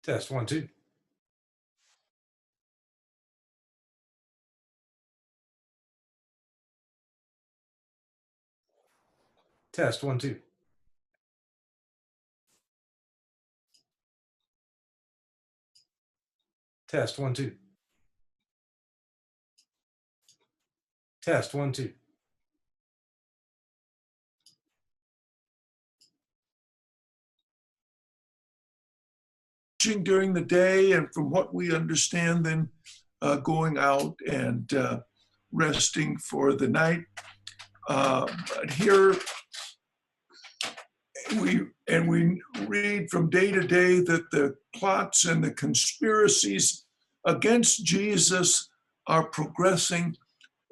Test 1, 2. Test 1, 2. Test 1, 2. Test 1, 2. During the day, and from what we understand, then going out and resting for the night. But here we read from day to day that the plots and the conspiracies against Jesus are progressing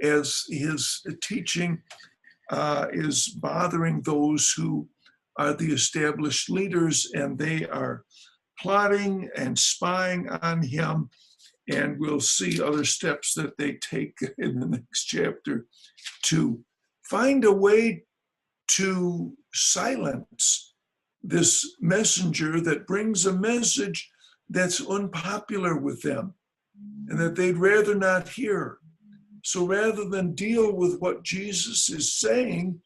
as his teaching is bothering those who are the established leaders, and they are plotting and spying on him. And we'll see other steps that they take in the next chapter to find a way to silence this messenger that brings a message that's unpopular with them and that they'd rather not hear. So rather than deal with what Jesus is saying,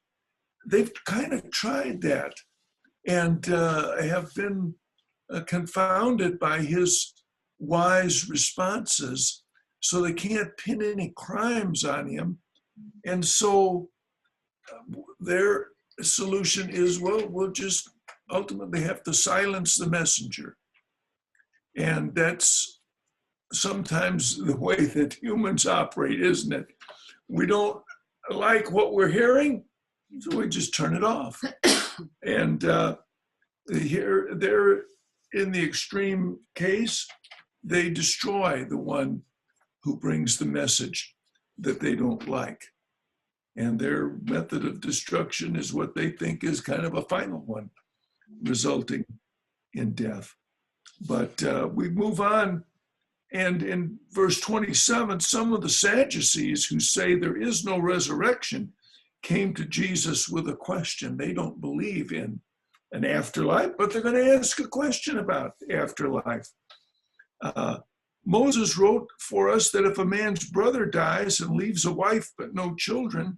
they've kind of tried that and have been confounded by his wise responses, so they can't pin any crimes on him. And so their solution is, well, we'll just ultimately have to silence the messenger. And that's sometimes the way that humans operate, isn't it? We don't like what we're hearing, so we just turn it off. And here, they're in the extreme case, they destroy the one who brings the message that they don't like. And their method of destruction is what they think is kind of a final one, resulting in death. But we move on, and in verse 27, some of the Sadducees who say there is no resurrection came to Jesus with a question. They don't believe in an afterlife, but they're going to ask a question about the afterlife. Moses wrote for us that if a man's brother dies and leaves a wife but no children,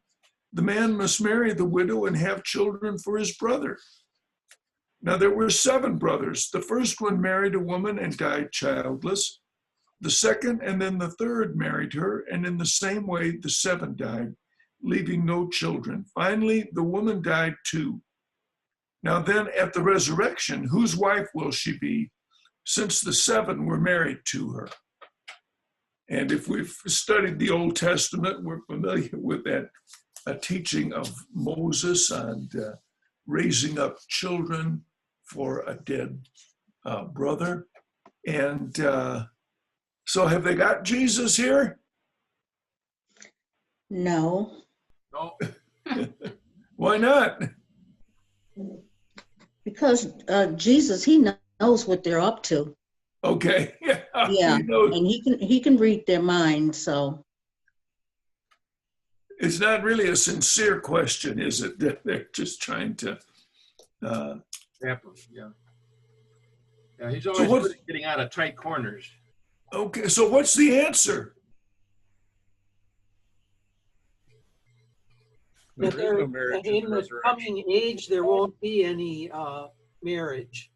the man must marry the widow and have children for his brother. Now there were 7 brothers. The first one married a woman and died childless. The second and then the third married her, and in the same way the 7 died, leaving no children. Finally, the woman died too. Now then, at the resurrection, whose wife will she be, since the 7 were married to her? And if we've studied the Old Testament, we're familiar with that teaching of Moses and raising up children for a dead brother. And so have they got Jesus here? No. No. Why not? Because Jesus, he knows what they're up to. Okay. Yeah, and he can read their minds. So it's not really a sincere question, is it? They're just trying to. Yeah. He's always good at getting out of tight corners. Okay, so what's the answer? That in the coming age, there won't be any marriage.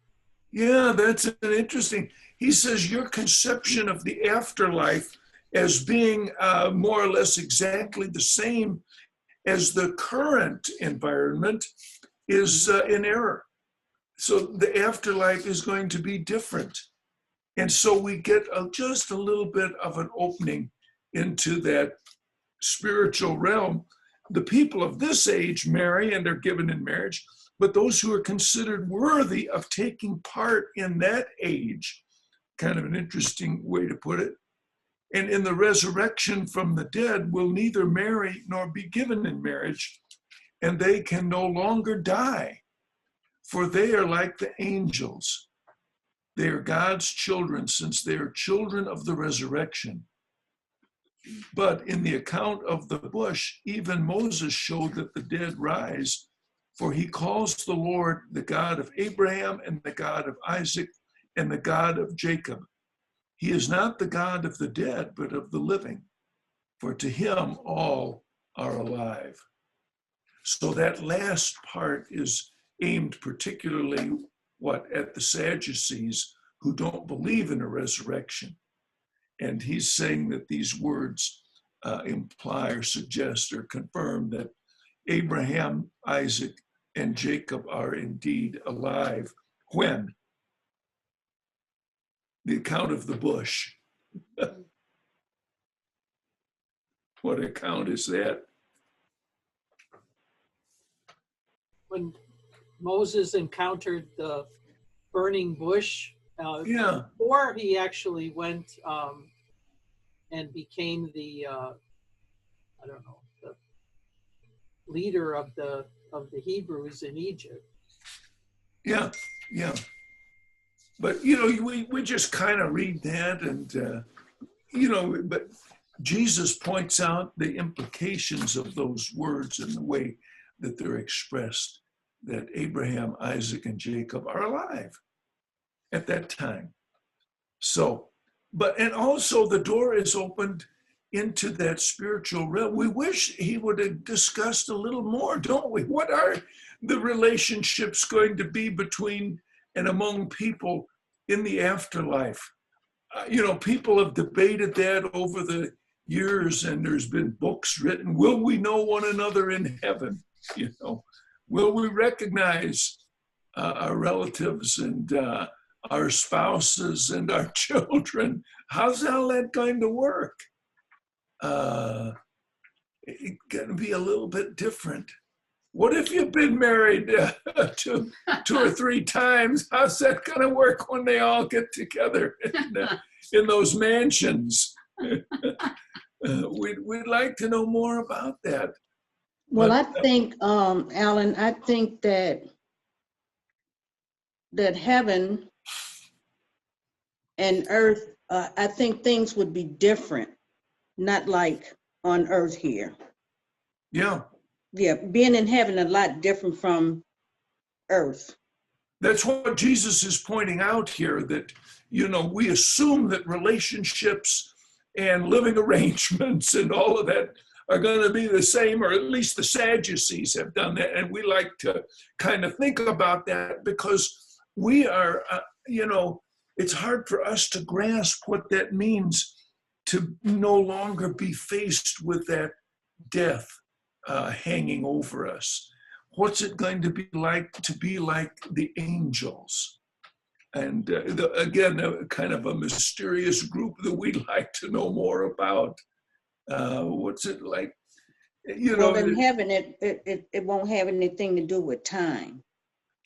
Yeah, that's an interesting. He says your conception of the afterlife as being more or less exactly the same as the current environment is in error. So the afterlife is going to be different. And so we get just a little bit of an opening into that spiritual realm. The people of this age marry and are given in marriage, but those who are considered worthy of taking part in that age, kind of an interesting way to put it, and in the resurrection from the dead will neither marry nor be given in marriage, and they can no longer die, for they are like the angels. They are God's children, since they are children of the resurrection. But in the account of the bush, even Moses showed that the dead rise, for he calls the Lord the God of Abraham and the God of Isaac and the God of Jacob. He is not the God of the dead, but of the living, for to him all are alive. So that last part is aimed particularly at the Sadducees who don't believe in a resurrection. And he's saying that these words imply or suggest or confirm that Abraham, Isaac, and Jacob are indeed alive. When? The account of the bush. What account is that? When Moses encountered the burning bush, Yeah. before he actually went and became the the leader of the Hebrews in Egypt. Yeah. But we just kind of read that, and but Jesus points out the implications of those words and the way that they're expressed, that Abraham, Isaac, and Jacob are alive at that time. So, and also the door is opened into that spiritual realm. We wish he would have discussed a little more, don't we? What are the relationships going to be between and among people in the afterlife? People have debated that over the years, and there's been books written. Will we know one another in heaven? Will we recognize our relatives and our spouses and our children? How's all that going to work? It's going to be a little bit different. What if you've been married two or three times? How's that going to work when they all get together in those mansions? We'd like to know more about that. Well, I think, Alan, I think that heaven and earth, I think things would be different, not like on earth here. Yeah. Yeah, being in heaven a lot different from earth. That's what Jesus is pointing out here, that, we assume that relationships and living arrangements and all of that are going to be the same, or at least the Sadducees have done that. And we like to kind of think about that because we are, it's hard for us to grasp what that means to no longer be faced with that death hanging over us. What's it going to be like the angels? And again, kind of a mysterious group that we'd like to know more about. What's it like? Well, in heaven, it won't have anything to do with time.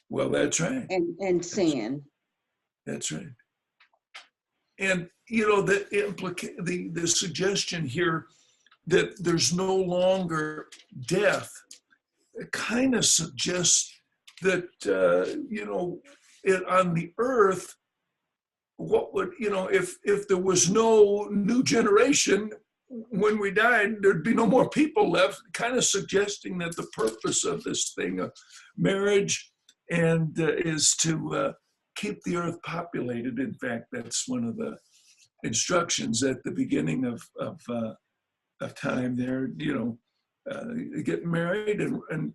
Well, that's right. And sin. That's right. And the suggestion here that there's no longer death, it kind of suggests that on the earth, what would if there was no new generation when we died, there'd be no more people left, kind of suggesting that the purpose of this thing of marriage and is to keep the earth populated. In fact, that's one of the instructions at the beginning of time there, get married and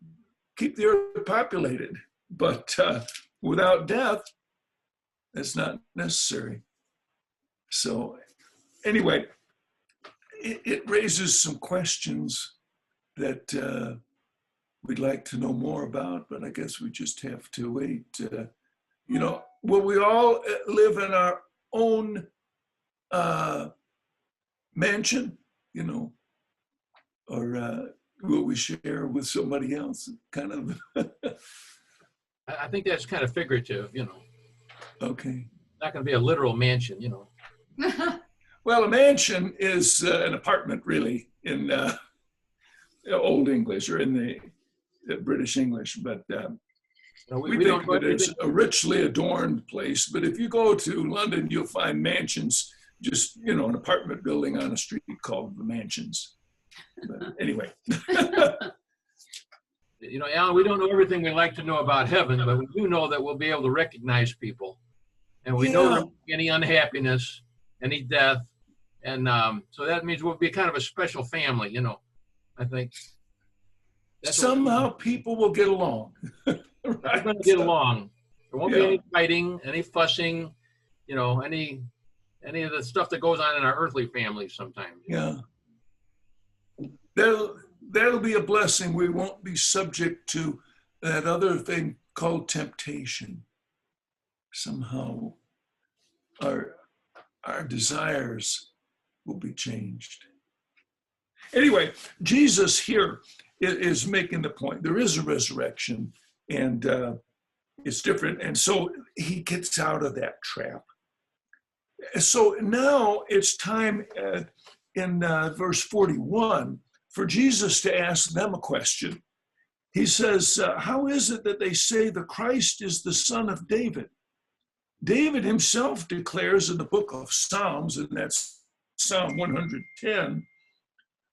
keep the earth populated. But without death, that's not necessary. So anyway, it raises some questions that we'd like to know more about, but I guess we just have to wait. Will we all live in our own mansion, or will we share with somebody else? Kind of. I think that's kind of figurative, Okay. Not going to be a literal mansion, Well, a mansion is an apartment, really, in Old English or in the British English, but we think that it's a richly adorned place. But if you go to London, you'll find mansions, just, an apartment building on a street called the Mansions. But anyway. Alan, we don't know everything we like to know about heaven, but we do know that we'll be able to recognize people. And we know there Yeah. won't be any unhappiness, any death. And so that means we'll be kind of a special family, you know, I think. That's what Somehow people will get along. we're Right. going to get along. There won't be Yeah. any fighting, any fussing, you know, any of the stuff that goes on in our earthly families sometimes. Yeah. That'll be a blessing. We won't be subject to that other thing called temptation. Somehow our desires will be changed. Anyway, Jesus here is making the point. There is a resurrection, and it's different. And so he gets out of that trap. So now it's time in verse 41 for Jesus to ask them a question. He says, how is it that they say the Christ is the son of David? David himself declares in the book of Psalms, and that's Psalm 110,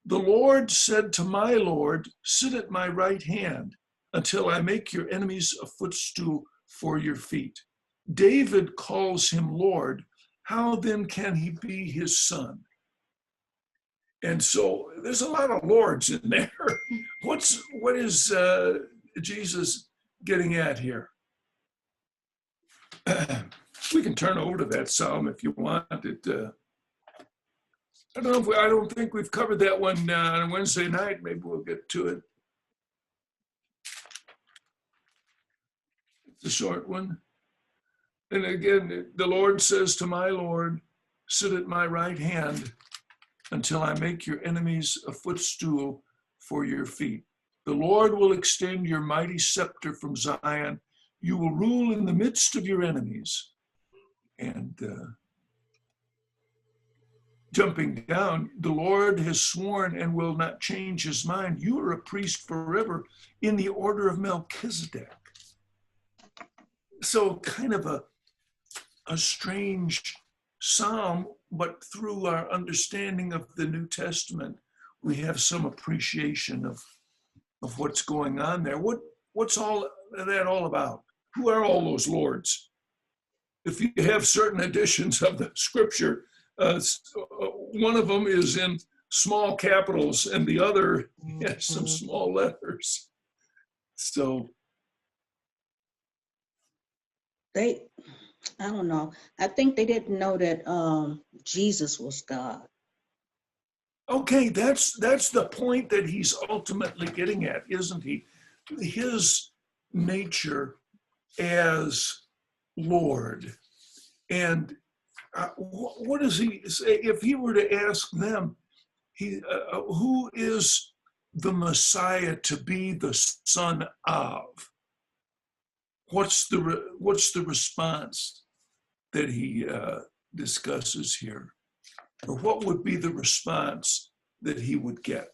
the Lord said to my Lord, sit at my right hand until I make your enemies a footstool for your feet. David calls him Lord. How then can he be his son? And so there's a lot of lords in there. What is Jesus getting at here? We can turn over to that psalm if you want it. I don't think we've covered that one on Wednesday night. Maybe we'll get to it. It's a short one. And again, the Lord says to my Lord, sit at my right hand until I make your enemies a footstool for your feet. The Lord will extend your mighty scepter from Zion. You will rule in the midst of your enemies. And jumping down, the Lord has sworn and will not change his mind. You are a priest forever in the order of Melchizedek. So kind of a strange psalm, but through our understanding of the New Testament, we have some appreciation of what's going on there. What's all that all about? Who are all those lords? If you have certain editions of the scripture, one of them is in small capitals and the other has some small letters. So I don't know. I think they didn't know that Jesus was God. okay, that's the point that he's ultimately getting at, isn't he? His nature as Lord. And what does he say? If he were to ask them, who is the Messiah to be the son of? What's the response that he discusses here? Or what would be the response that he would get?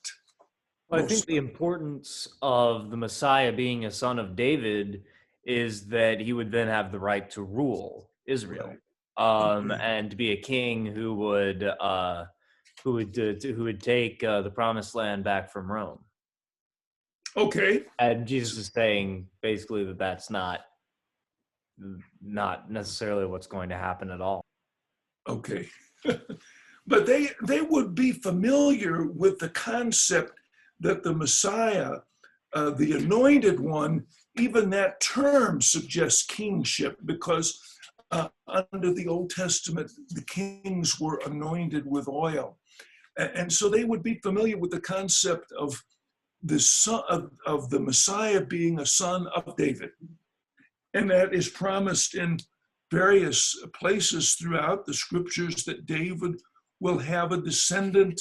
Well, I think the importance of the Messiah being a son of David is that he would then have the right to rule Israel, Right. and to be a king who would take the promised land back from Rome. Okay. And Jesus is saying basically that that's not necessarily what's going to happen at all. Okay. But they would be familiar with the concept that the Messiah, the anointed one, even that term suggests kingship, because under the Old Testament, the kings were anointed with oil. And so they would be familiar with the concept of the son of the Messiah being a son of David. And that is promised in various places throughout the scriptures, that David will have a descendant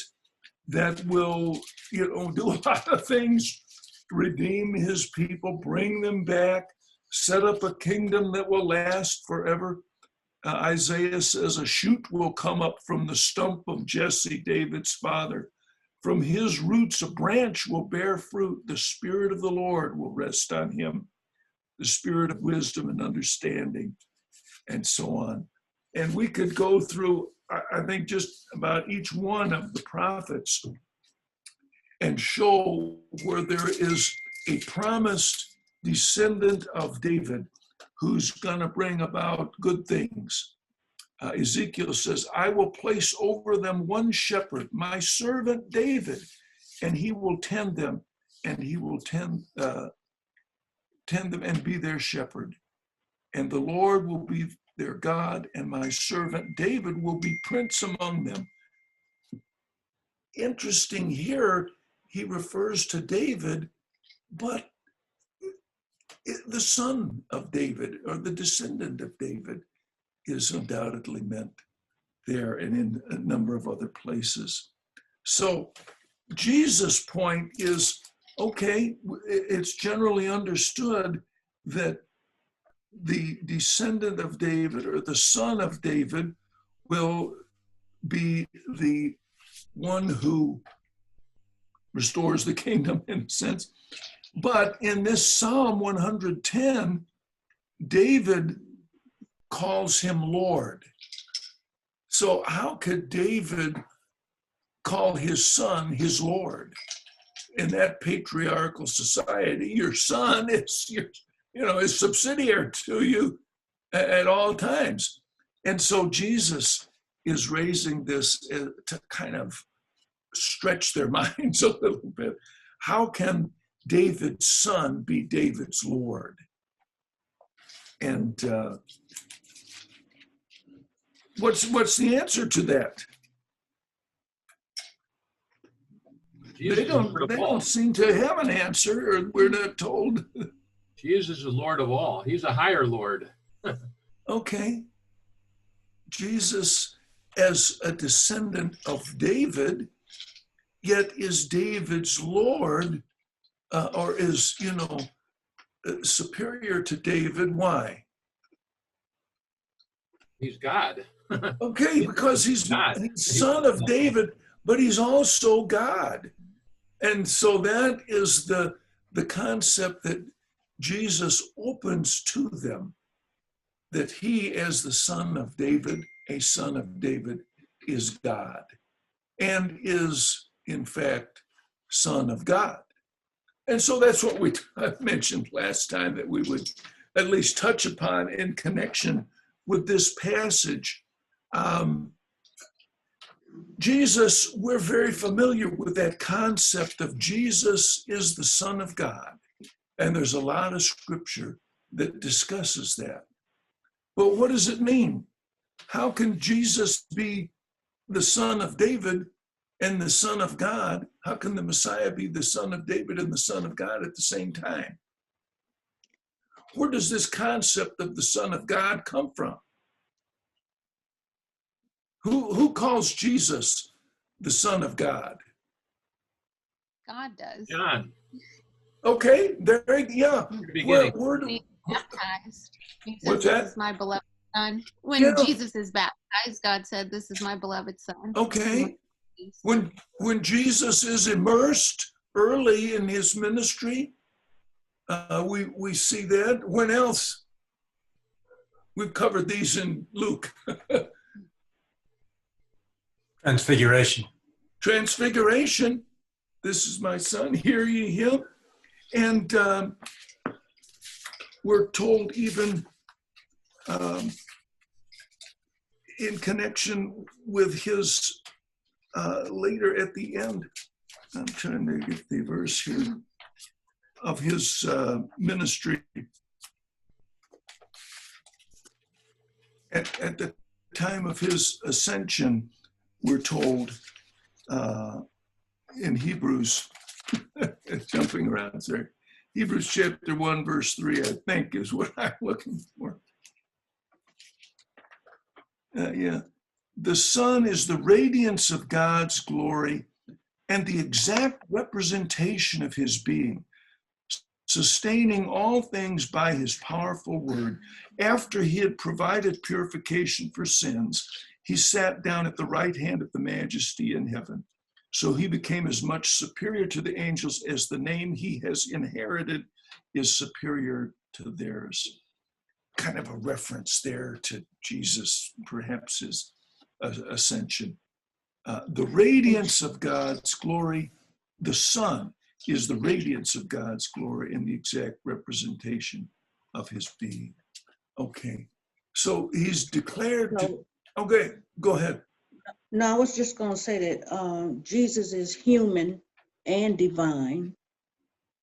that will, do a lot of things, redeem his people, bring them back, set up a kingdom that will last forever. Isaiah says a shoot will come up from the stump of Jesse, David's father. From his roots, a branch will bear fruit. The Spirit of the Lord will rest on him, the Spirit of wisdom and understanding, and so on. And we could go through, I think, just about each one of the prophets and show where there is a promised descendant of David who's going to bring about good things. Ezekiel says, I will place over them one shepherd, my servant David, and he will tend them, and he will tend them and be their shepherd. And the Lord will be their God, and my servant David will be prince among them. Interesting here, he refers to David, but the son of David or the descendant of David is undoubtedly meant there and in a number of other places. So Jesus' point is, okay, it's generally understood that the descendant of David or the son of David will be the one who restores the kingdom in a sense. But in this Psalm 110, David calls him Lord. So how could David call his son his Lord? In that patriarchal society, your son is is subsidiary to you at all times. And so Jesus is raising this to kind of stretch their minds a little bit. How can David's son be David's Lord? And what's the answer to that? They don't seem to have an answer, or we're not told. Jesus is the Lord of all. He's a higher Lord. Okay. Jesus, as a descendant of David, yet is David's Lord, or is, superior to David. Why? He's God. Okay, because he's son of David, but he's also God. And so that is the concept that Jesus opens to them, that he, as the son of David, a son of David, is God and is, in fact, son of God. And so that's what I mentioned last time, that we would at least touch upon in connection with this passage. Jesus, we're very familiar with that concept of Jesus is the Son of God. And there's a lot of scripture that discusses that. But what does it mean? How can Jesus be the son of David and the Son of God? How can the Messiah be the son of David and the Son of God at the same time? Where does this concept of the Son of God come from? Who calls Jesus the Son of God? God does. John. Okay, yeah. Where Baptized. He said, What's this that? is my beloved son. When Jesus is baptized, God said, this is my beloved son. Okay. When Jesus is immersed early in his ministry, we see that. When else? We've covered these in Luke. Transfiguration. Transfiguration. This is my son, hear ye him. And we're told even in connection with his later at the end, I'm trying to get the verse here, of his ministry. At the time of his ascension, we're told in Hebrews, jumping around there, Hebrews chapter 1, verse 3, I think is what I'm looking for. The Son is the radiance of God's glory and the exact representation of his being, sustaining all things by his powerful word. After he had provided purification for sins, he sat down at the right hand of the Majesty in heaven. So he became as much superior to the angels as the name he has inherited is superior to theirs. Kind of a reference there to Jesus, perhaps his ascension. The radiance of God's glory, the Son is the radiance of God's glory and the exact representation of his being. Okay. So he's declared to, So, okay, go ahead. no, I was just gonna say that Jesus is human and divine.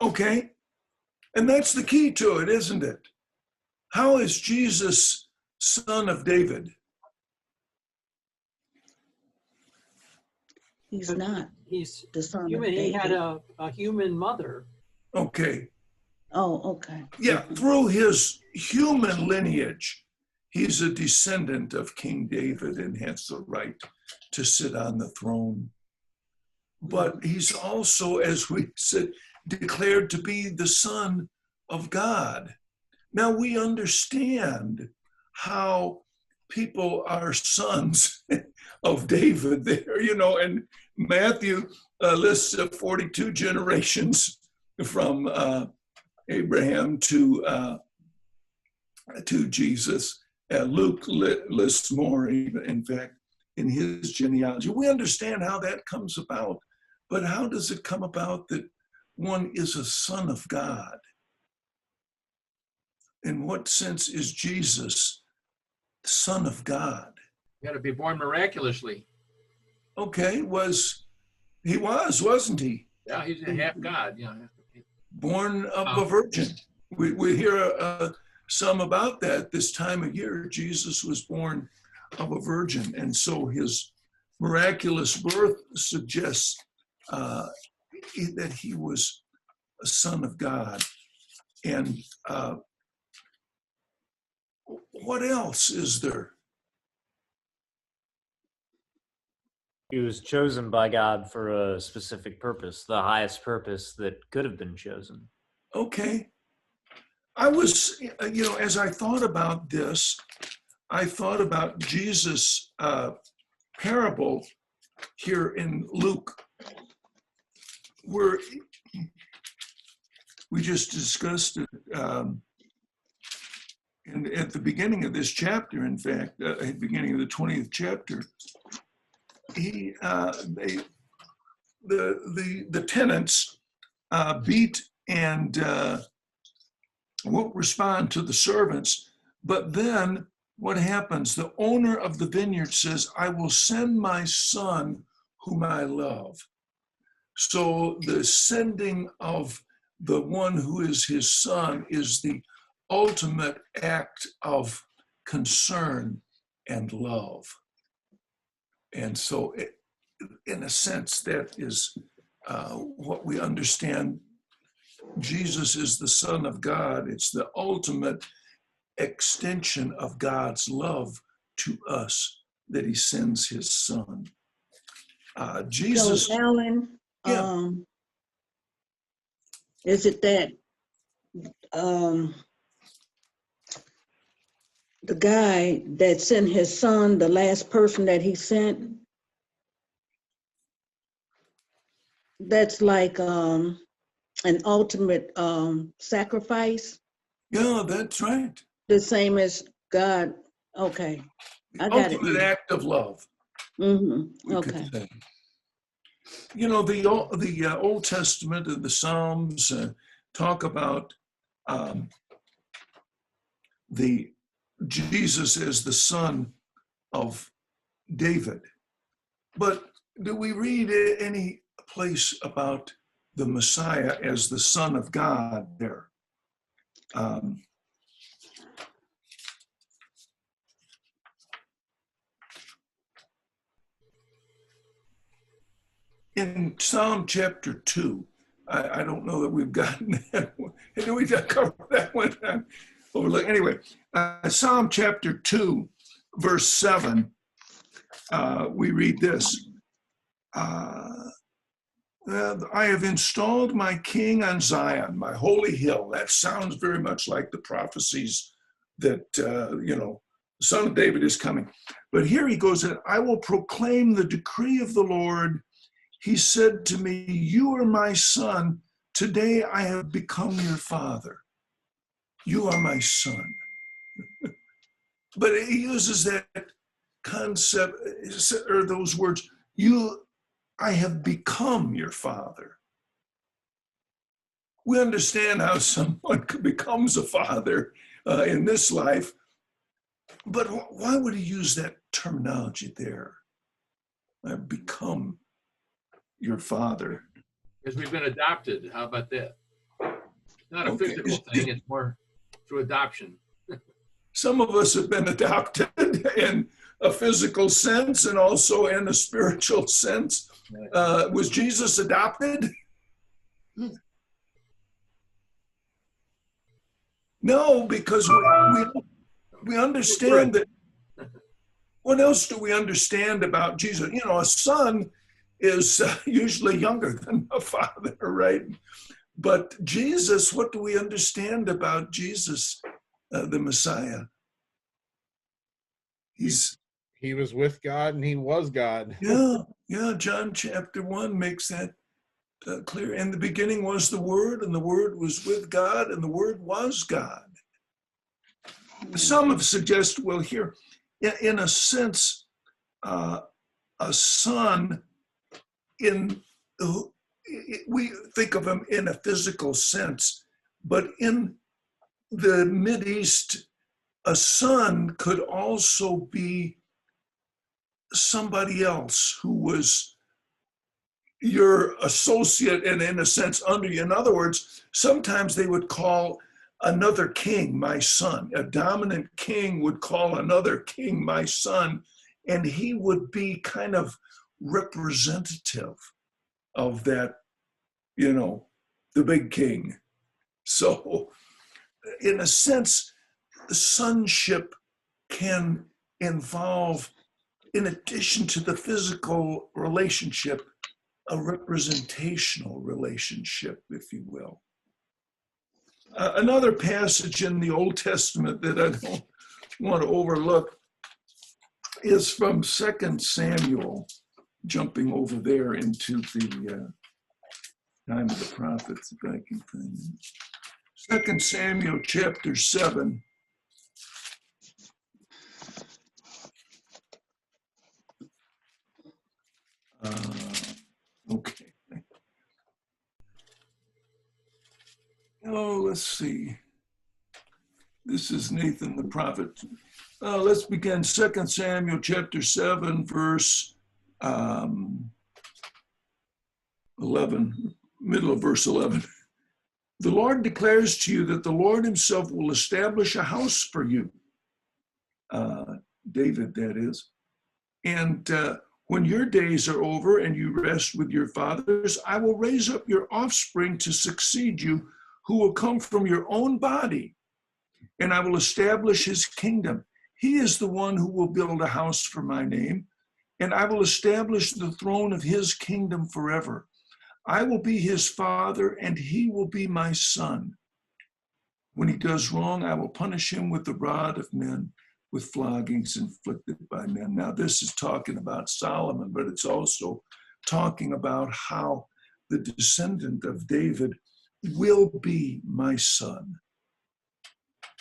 Okay. And that's the key to it, isn't it? How is Jesus son of David? He's not He's the son of human. He had David. a human mother. Okay. Oh, okay. Yeah, through his human lineage, he's a descendant of King David and has the right to sit on the throne. But he's also, as we said, declared to be the Son of God. Now we understand how people are sons of David there, and Matthew lists 42 generations from Abraham to Jesus. Luke lists more, even, in fact, in his genealogy. We understand how that comes about, but how does it come about that one is a son of God? In what sense is Jesus the Son of God? You got to be born miraculously. Okay, wasn't he? Yeah, he's a half God. Yeah. Born of a virgin. We hear some about that this time of year. Jesus was born of a virgin, and so his miraculous birth suggests that he was a son of God. And what else is there? He was chosen by God for a specific purpose, the highest purpose that could have been chosen. Okay. I was, as I thought about this, I thought about Jesus' parable here in Luke, where we just discussed it at the beginning of this chapter. In fact, at the beginning of the 20th chapter, the tenants beat and won't respond to the servants. But then what happens? The owner of the vineyard says, I will send my son whom I love. So the sending of the one who is his son is the ultimate act of concern and love. And so in a sense, that is what we understand. Jesus is the Son of God. It's the ultimate extension of God's love to us that he sends his son. Jesus. So, Alan, Yeah. is it that the guy that sent his son, the last person that he sent, that's like an ultimate sacrifice? Yeah, that's right. The same as God. Okay, I got it. Ultimate act of love. Mm-hmm. We Okay. could say. The Old Testament and the Psalms talk about the Jesus as the son of David. But do we read any place about the Messiah as the Son of God there? In Psalm chapter 2, I don't know that we've gotten that one. Do we cover that one? Anyway, Psalm chapter 2, verse 7, we read this. I have installed my king on Zion, my holy hill. That sounds very much like the prophecies that, the son of David is coming. But here he goes, I will proclaim the decree of the Lord. He said to me, you are my son. Today I have become your father. You are my son. But he uses that concept, or those words, I have become your father. We understand how someone becomes a father in this life, But why would he use that terminology there? I've become your father. Because we've been adopted. How about that? Not a Okay. physical thing, it's more through adoption. Some of us have been adopted in a physical sense and also in a spiritual sense. Was Jesus adopted? No, because we understand that. What else do we understand about Jesus? You know, a son is usually younger than a father, right? But Jesus, what do we understand about Jesus, the Messiah? He was with God and he was God. Yeah. John chapter 1 makes that clear. In the beginning was the Word, and the Word was with God, and the Word was God. Some have suggested, well, here, in a sense, a son, we think of him in a physical sense, but in the Mideast, a son could also be somebody else who was your associate and in a sense under you. In other words, sometimes they would call another king my son. A dominant king would call another king my son, and he would be kind of representative of that, you know, the big king. So in a sense, the sonship can involve, in addition to the physical relationship, a representational relationship, if you will. Another passage in the Old Testament that I don't want to overlook is from 2 Samuel, jumping over there into the time of the prophets, if I can find it. 2 Samuel chapter 7. Okay. Oh, let's see. This is Nathan the prophet. Let's begin 2 Samuel chapter 7, verse 11, middle of verse 11. The Lord declares to you that the Lord himself will establish a house for you. David, that is. And when your days are over and you rest with your fathers, I will raise up your offspring to succeed you, who will come from your own body, and I will establish his kingdom. He is the one who will build a house for my name, and I will establish the throne of his kingdom forever. I will be his father, and he will be my son. When he does wrong, I will punish him with the rod of men, with floggings inflicted by men. Now, this is talking about Solomon, but it's also talking about how the descendant of David will be my son.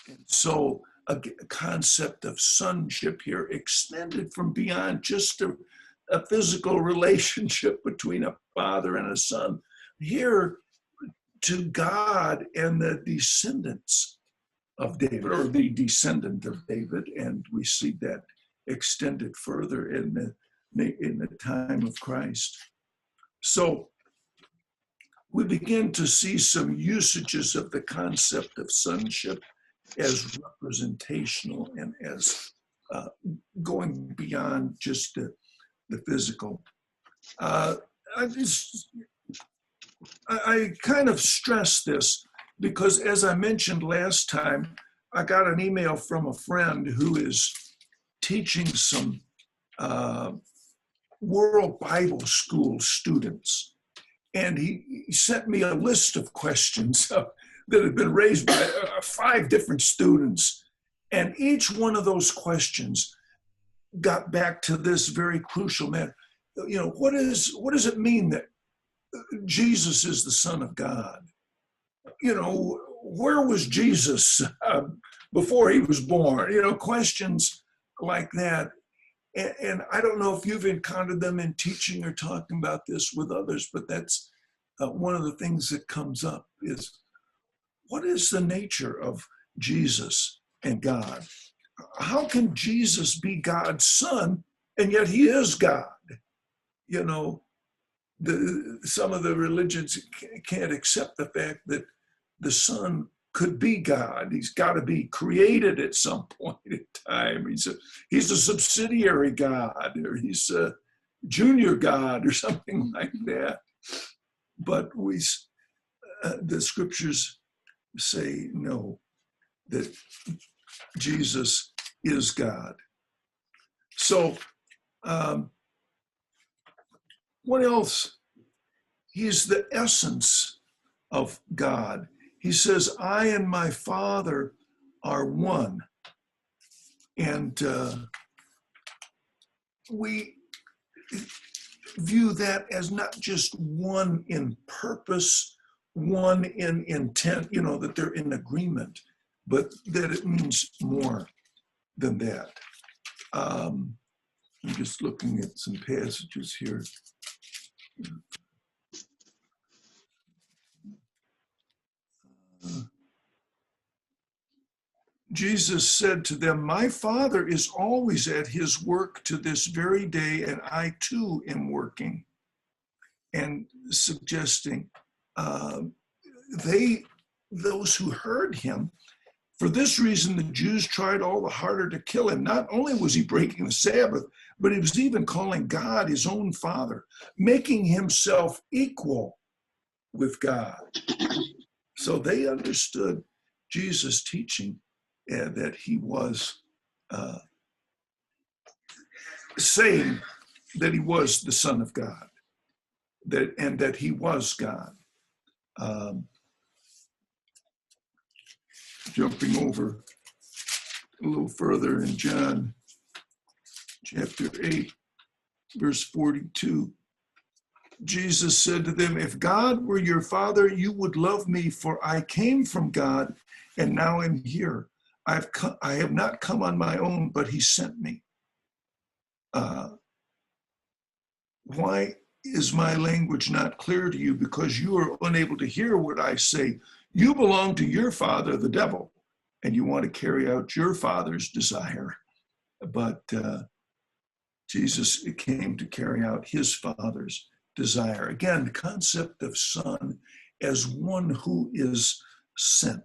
And so a concept of sonship here extended from beyond just a physical relationship between a father and a son, here to God and the descendants of David, or the descendant of David, and we see that extended further in the time of Christ. So we begin to see some usages of the concept of sonship as representational and as going beyond just the physical. I kind of stress this because, as I mentioned last time, I got an email from a friend who is teaching some World Bible School students. And he sent me a list of questions that had been raised by 5 different students. And each one of those questions got back to this very crucial matter. You know, what does it mean that Jesus is the Son of God? You know, where was Jesus before he was born? You know, questions like that. And I don't know if you've encountered them in teaching or talking about this with others, but that's one of the things that comes up is, what is the nature of Jesus and God? how can Jesus be God's son, and yet he is God? You know, some of the religions can't accept the fact that the son could be God. He's got to be created at some point in time. He's a subsidiary God, or he's a junior God, or something like that. But the scriptures say no, that Jesus is God. So, what else? He's the essence of God. He says, I and my Father are one. And we view that as not just one in purpose, one in intent, that they're in agreement, but that it means more than that. I'm just looking at some passages here. Jesus said to them, my Father is always at his work to this very day, and I too am working. And suggesting those who heard him, for this reason, the Jews tried all the harder to kill him. Not only was he breaking the Sabbath, but he was even calling God his own Father, making himself equal with God. So they understood Jesus' teaching that he was saying that he was the Son of God, and that he was God. Jumping over a little further in John chapter 8, verse 42, Jesus said to them, if God were your Father, you would love me, for I came from God and now am here. I have not come on my own, but he sent me. Why is my language not clear to you? Because you are unable to hear what I say. You belong to your father, the devil, and you want to carry out your father's desire. But Jesus came to carry out his father's desire. Again, the concept of son as one who is sent.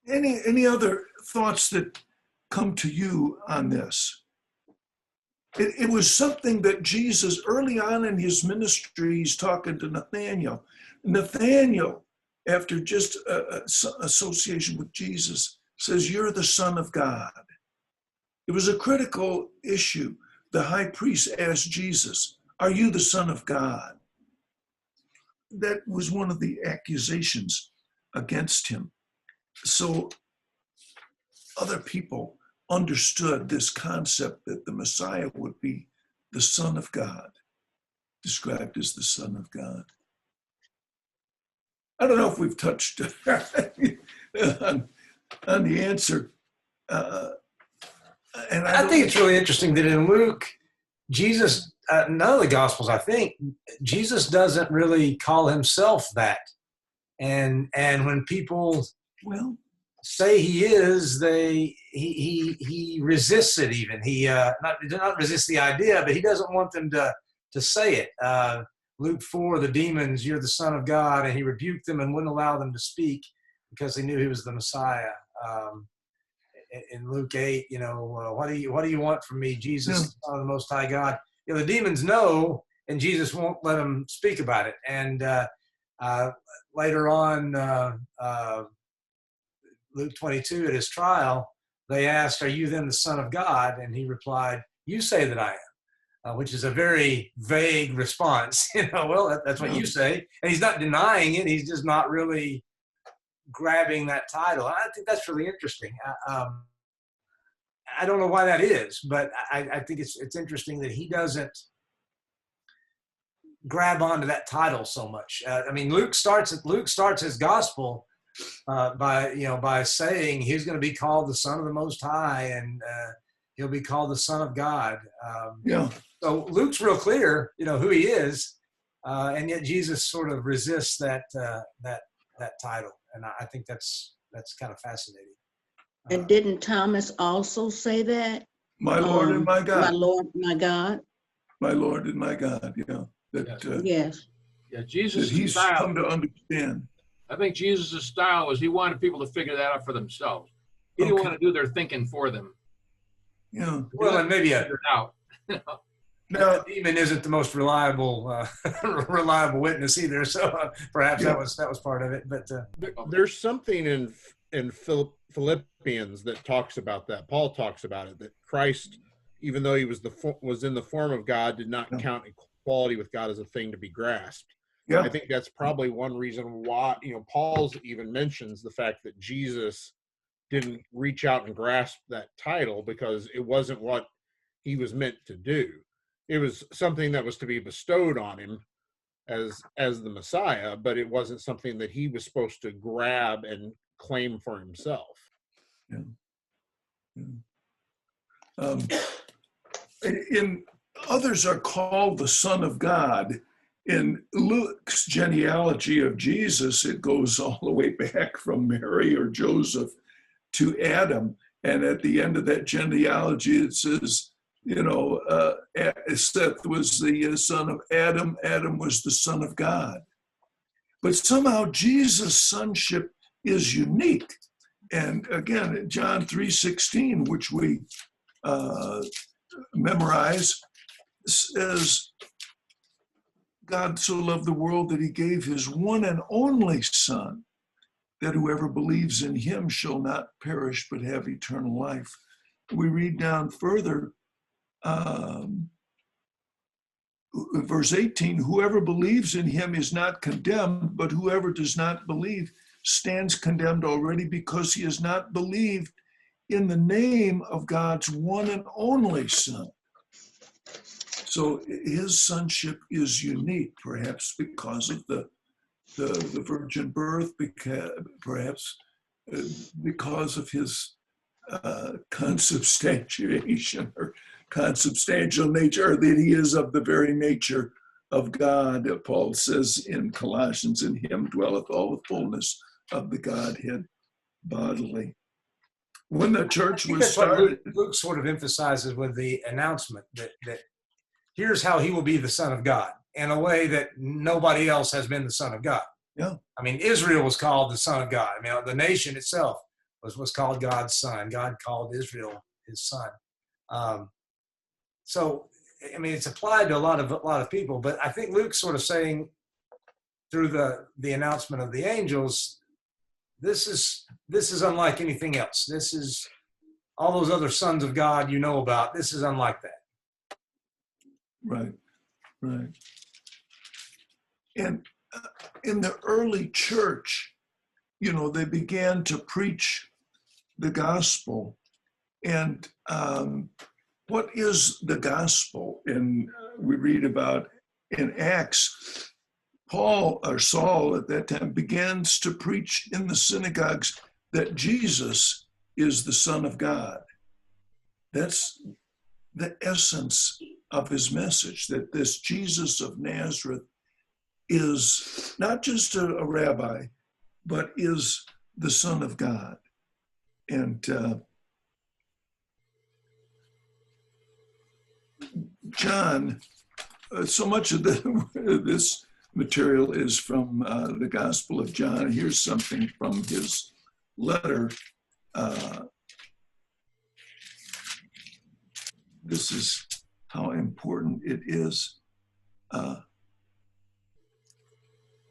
Any other thoughts that come to you on this? It was something that Jesus, early on in his ministry, he's talking to Nathanael. Nathanael, after just association with Jesus, says, you're the Son of God. It was a critical issue. The high priest asked Jesus, are you the Son of God? That was one of the accusations against him. So other people understood this concept that the Messiah would be the Son of God, described as the Son of God. I don't know if we've touched on the answer. And I think it's really interesting that in Luke, Jesus, none of the Gospels, I think, Jesus doesn't really call himself that. And when people say he is, he resists it even. He not resist the idea, but he doesn't want them to say it. Luke 4, the demons, you're the Son of God, and he rebuked them and wouldn't allow them to speak because they knew he was the Messiah. In Luke 8, what do you want from me, Jesus, Son of the Most High God? The demons know, and Jesus won't let them speak about it. And later on, Luke 22, at his trial, they asked, are you then the Son of God? And he replied, you say that I am, which is a very vague response. Well, that's what you say. And he's not denying it. He's just not really grabbing that title. I think that's really interesting. I don't know why that is, but I think it's interesting that he doesn't grab onto that title so much. Luke starts his gospel by saying he's going to be called the Son of the Most High, and he'll be called the Son of God. So Luke's real clear, who he is, and yet Jesus sort of resists that title, and I think that's kind of fascinating. And didn't Thomas also say that? My Lord and my My God. Lord, my God. My Lord and my God. Yeah. That, Yes. Yeah, that Jesus' he's style. come to understand. I think Jesus' style was he wanted people to figure that out for themselves. He didn't want to do their thinking for them. Yeah. Well, and maybe figure it out. Now, a demon isn't the most reliable witness either. So perhaps Yeah. that was part of it. But There's something in Philippians that talks about that. Paul talks about it, that Christ, even though he was in the form of God, did not count equality with God as a thing to be grasped. yeah. I think that's probably one reason why, Paul's even mentions the fact that Jesus didn't reach out and grasp that title, because it wasn't what he was meant to do. It was something that was to be bestowed on him as the Messiah, but it wasn't something that he was supposed to grab and claim for himself. Yeah. Yeah. In others are called the Son of God. In Luke's genealogy of Jesus, it goes all the way back from Mary or Joseph to Adam. And at the end of that genealogy, it says, Seth was the son of Adam. Adam was the son of God. But somehow Jesus' sonship is unique. And again, John 3:16, which we memorize, says, God so loved the world that he gave his one and only Son, that whoever believes in him shall not perish but have eternal life. We read down further, verse 18, whoever believes in him is not condemned, but whoever does not believe stands condemned already, because he has not believed in the name of God's one and only Son. So his sonship is unique, perhaps because of the virgin birth, perhaps because of his consubstantiation or consubstantial nature, or that he is of the very nature of God. Paul says in Colossians, in him dwelleth all the fullness of the Godhead bodily. When the church was started, Luke sort of emphasizes with the announcement that here's how he will be the Son of God, in a way that nobody else has been the Son of God. Yeah. I mean, Israel was called the Son of God. I mean, the nation itself was called God's son. God called Israel his son. So, I mean, it's applied to a lot of people, but I think Luke's sort of saying through the announcement of the angels, this is unlike anything else. This is all those other sons of God you know about. This is unlike that. Right. And in the early church, they began to preach the gospel. And what is the gospel? And we read about in Acts, Paul or Saul at that time begins to preach in the synagogues that Jesus is the Son of God. That's the essence of his message, that this Jesus of Nazareth is not just a rabbi, but is the Son of God. And John, so much of this material is from the Gospel of John. Here's something from his letter. This is how important it is.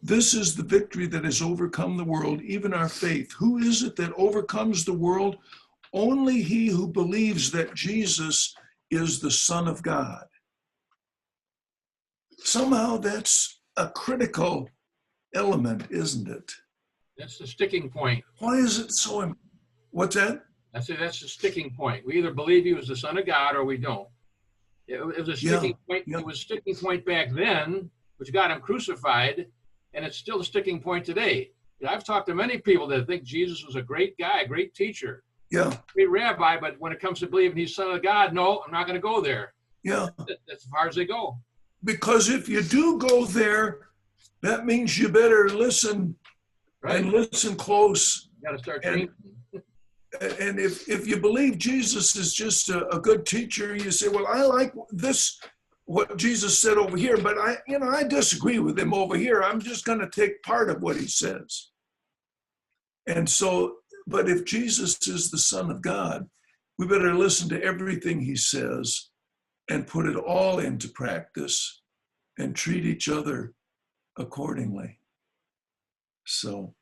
This is the victory that has overcome the world, even our faith. Who is it that overcomes the world? Only he who believes that Jesus is the Son of God. Somehow that's a critical element, isn't it? That's the sticking point. Why is it so important? What's that? I say that's the sticking point. We either believe he was the Son of God or we don't. It was a sticking point. Yeah. It was a sticking point back then, which got him crucified, and it's still a sticking point today. I've talked to many people that think Jesus was a great guy, a great teacher, great rabbi, but when it comes to believing he's Son of God, no, I'm not going to go there. Yeah. That's as far as they go. Because if you do go there, that means you better listen Right. and listen close. You got to start training. And if you believe Jesus is just a good teacher, you say, well, I like this, what Jesus said over here, but I disagree with him over here. I'm just going to take part of what he says. And so, but if Jesus is the Son of God, we better listen to everything he says and put it all into practice and treat each other accordingly. So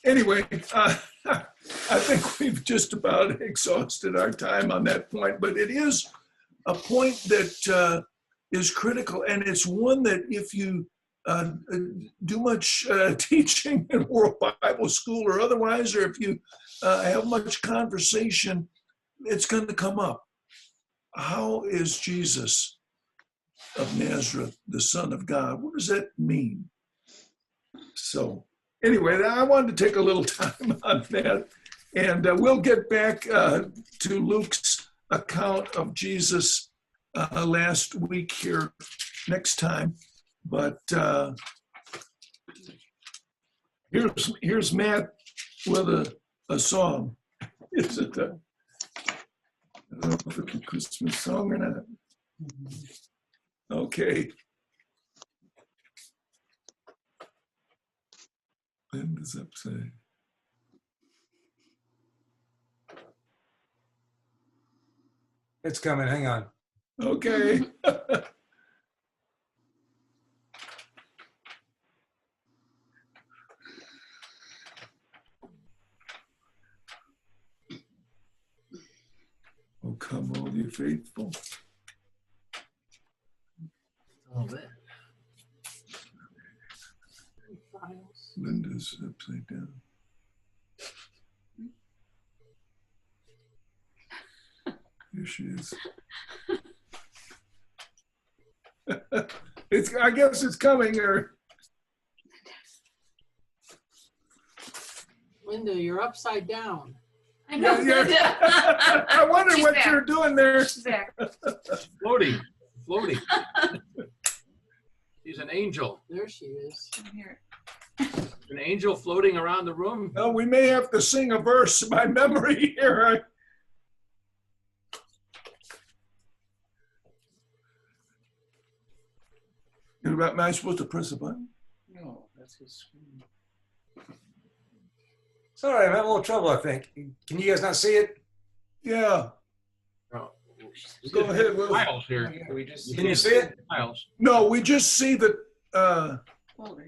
anyway, I think we've just about exhausted our time on that point, but it is a point that is critical, and it's one that if you do much teaching in World Bible School or otherwise, or if you have much conversation, it's going to come up. How is Jesus of Nazareth the Son of God? What does that mean? So anyway, I wanted to take a little time on that, and we'll get back to Luke's account of Jesus last week here next time. But here's Matt with a song. Is it I don't know if it's a Christmas song or not. Okay. Linda's upside. It's coming. Hang on. Okay. Oh, come all you faithful. All that. Linda's upside down. Here she is. I guess it's coming, or Linda, you're upside down. I know. yeah. I wonder She's what back. you're doing there. She's back. Floating. She's an angel. There she is. I'm here. An angel floating around the room. Well, we may have to sing a verse by memory here. Am I supposed to press a button? No, that's his screen. Sorry, I'm having a little trouble, I think. Can you guys not see it? Yeah. Oh, Go ahead, Will. Files here. Can you see it? Files. No, we just see the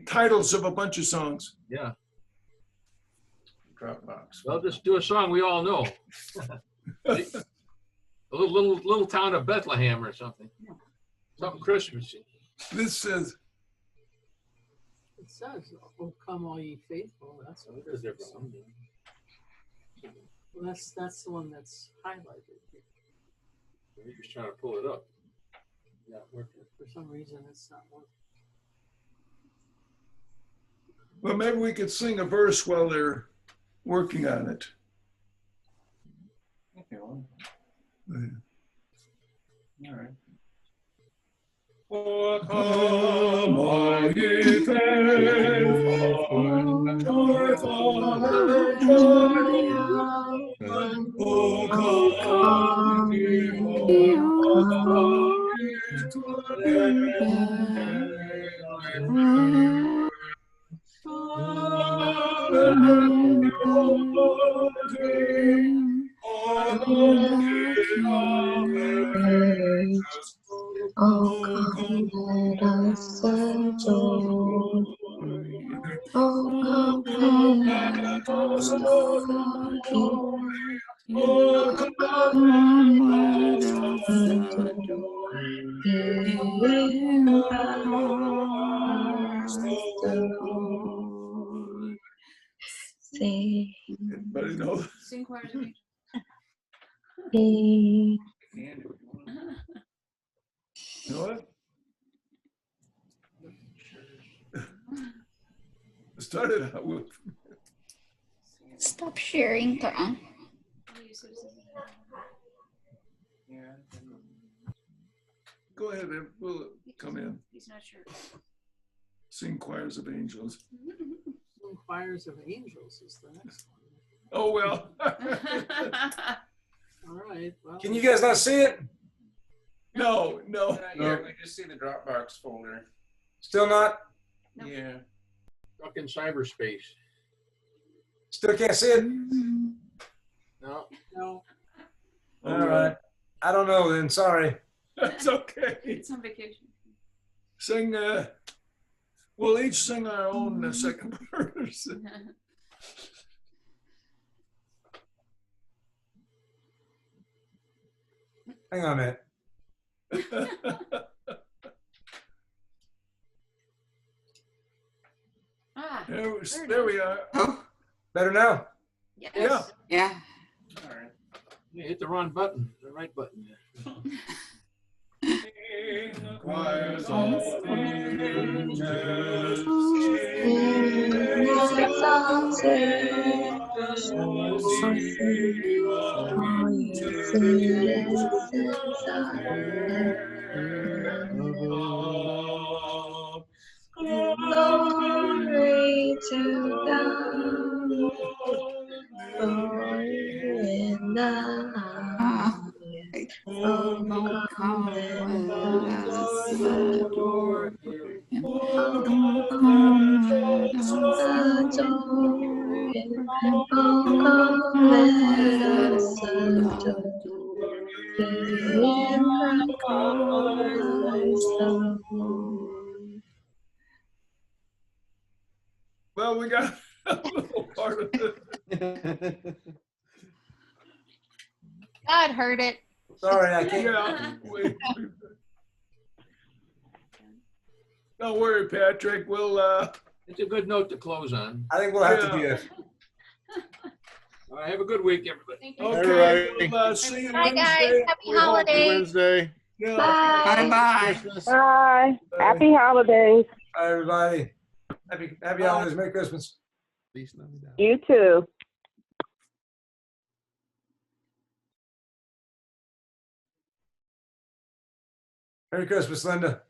titles of a bunch of songs. Yeah. Dropbox. Well, just do a song we all know. A little town of Bethlehem or something. Something Christmassy. This says, It says, "Oh, come all ye faithful." That's what it is. Well, that's the one that's highlighted. You're just trying to pull it up. Yeah, for some reason it's not working. well, maybe we could sing a verse while they're working on it. Okay, well, Yeah. all right. Oh, come all ye faithful, joyful and joyful. Oh, come ye all Oh, come, let us adore. Oh, come, let us adore. Oh, come, let us adore. Him, the Lord. Sing. Anybody know? Sing choirs of He You know what? It started out with, stop sharing, Tom. go ahead and we'll come in. He's not sure. Sing choirs of angels. Choirs of angels is the next one. Oh, well. All right. Well, Can you guys not see it? No. Yeah, we just see the Dropbox folder. Still not? No. Yeah. Stuck in cyberspace. Still can't see it? No. no. All right. I don't know then. Sorry. That's okay. It's on vacation. Sing, we'll each sing our own second verse. Hang on a minute. There we are. Oh, Better now? Yes. Yeah. yeah. All right. You hit the wrong button, the right button. Choirs of Glory to God, glory in the highest. Oh, come let us adore Him. Oh, come let us adore Him. Oh, come let us adore Him in the cornerstone. Well, we got a little part of it. God heard it. Sorry, I can't. Yeah. Don't worry, Patrick. We'll It's a good note to close on. I think we'll have to do it. All right, have a good week, everybody. Thank you. okay. Everybody. We'll see you Bye, guys. Wednesday. Happy Happy holidays. Wednesday. Yeah. Bye-bye. Christmas. Bye. Happy holidays. Bye, everybody. Happy holidays. Merry Christmas. Please let me down. You too. Merry Christmas, Linda.